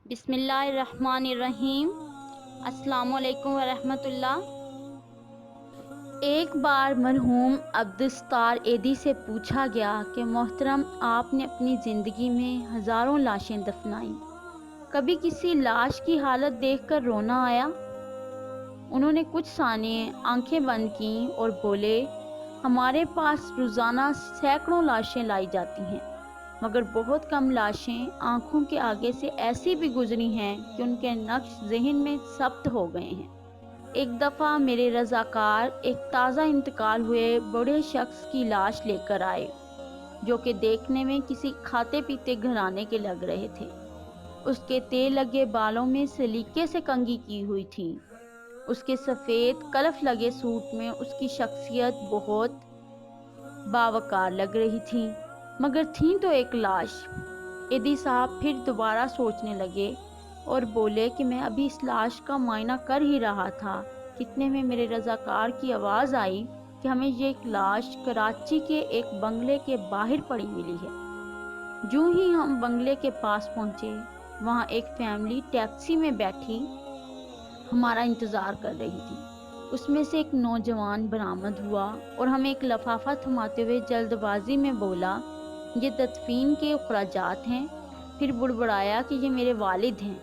بسم اللہ الرحمن الرحیم۔ السلام علیکم ورحمۃ اللہ۔ ایک بار مرحوم عبدالستار ایدی سے پوچھا گیا کہ محترم، آپ نے اپنی زندگی میں ہزاروں لاشیں دفنائیں، کبھی کسی لاش کی حالت دیکھ کر رونا آیا؟ انہوں نے کچھ ثانیے آنکھیں بند کیں اور بولے، ہمارے پاس روزانہ سینکڑوں لاشیں لائی جاتی ہیں، مگر بہت کم لاشیں آنکھوں کے آگے سے ایسی بھی گزری ہیں کہ ان کے نقش ذہن میں ثبت ہو گئے ہیں۔ ایک دفعہ میرے رضاکار ایک تازہ انتقال ہوئے بوڑھے شخص کی لاش لے کر آئے، جو کہ دیکھنے میں کسی کھاتے پیتے گھرانے کے لگ رہے تھے۔ اس کے تیل لگے بالوں میں سلیقے سے کنگھی کی ہوئی تھی۔ اس کے سفید کلف لگے سوٹ میں اس کی شخصیت بہت باوقار لگ رہی تھی، مگر تھی تو ایک لاش۔ ایدی صاحب پھر دوبارہ سوچنے لگے اور بولے کہ میں ابھی اس لاش کا معائنہ کر ہی رہا تھا کہ اتنے میں میرے رضاکار کی آواز آئی کہ ہمیں یہ ایک لاش کراچی کے ایک بنگلے کے باہر پڑی ملی ہے۔ جو ہی ہم بنگلے کے پاس پہنچے، وہاں ایک فیملی ٹیکسی میں بیٹھی ہمارا انتظار کر رہی تھی۔ اس میں سے ایک نوجوان برآمد ہوا اور ہمیں ایک لفافہ تھماتے ہوئے جلد بازی میں بولا، یہ تدفین کے اخراجات ہیں۔ پھر بڑبڑایا کہ یہ میرے والد ہیں،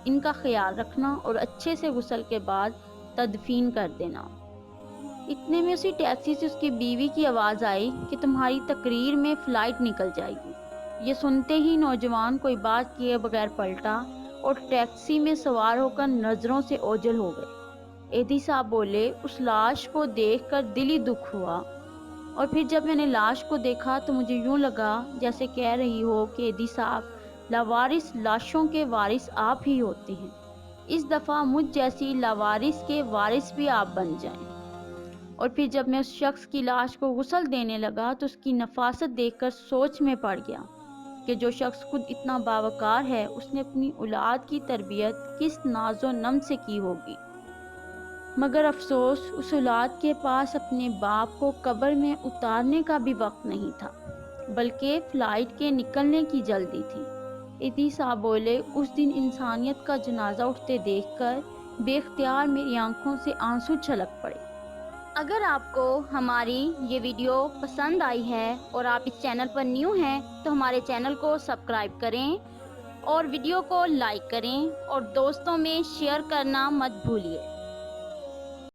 ان کا خیال رکھنا اور اچھے سے غسل کے بعد تدفین کر دینا۔ اتنے میں اسی ٹیکسی سے اس کی بیوی کی آواز آئی کہ تمہاری تقریر میں فلائٹ نکل جائے گی۔ یہ سنتے ہی نوجوان کوئی بات کیے بغیر پلٹا اور ٹیکسی میں سوار ہو کر نظروں سے اوجھل ہو گئے۔ ایدی صاحب بولے، اس لاش کو دیکھ کر دلی دکھ ہوا، اور پھر جب میں نے لاش کو دیکھا تو مجھے یوں لگا جیسے کہہ رہی ہو کہ ایدی صاحب، لاوارث لاشوں کے وارث آپ ہی ہوتے ہیں، اس دفعہ مجھ جیسی لاوارث کے وارث بھی آپ بن جائیں۔ اور پھر جب میں اس شخص کی لاش کو غسل دینے لگا تو اس کی نفاست دیکھ کر سوچ میں پڑ گیا کہ جو شخص خود اتنا باوقار ہے، اس نے اپنی اولاد کی تربیت کس ناز و نم سے کی ہوگی۔ مگر افسوس، اس اولاد کے پاس اپنے باپ کو قبر میں اتارنے کا بھی وقت نہیں تھا، بلکہ فلائٹ کے نکلنے کی جلدی تھی۔ ایدی صاحب بولے، اس دن انسانیت کا جنازہ اٹھتے دیکھ کر بے اختیار میری آنکھوں سے آنسو چھلک پڑے۔ اگر آپ کو ہماری یہ ویڈیو پسند آئی ہے اور آپ اس چینل پر نیو ہیں تو ہمارے چینل کو سبسکرائب کریں اور ویڈیو کو لائک کریں اور دوستوں میں شیئر کرنا مت بھولیے۔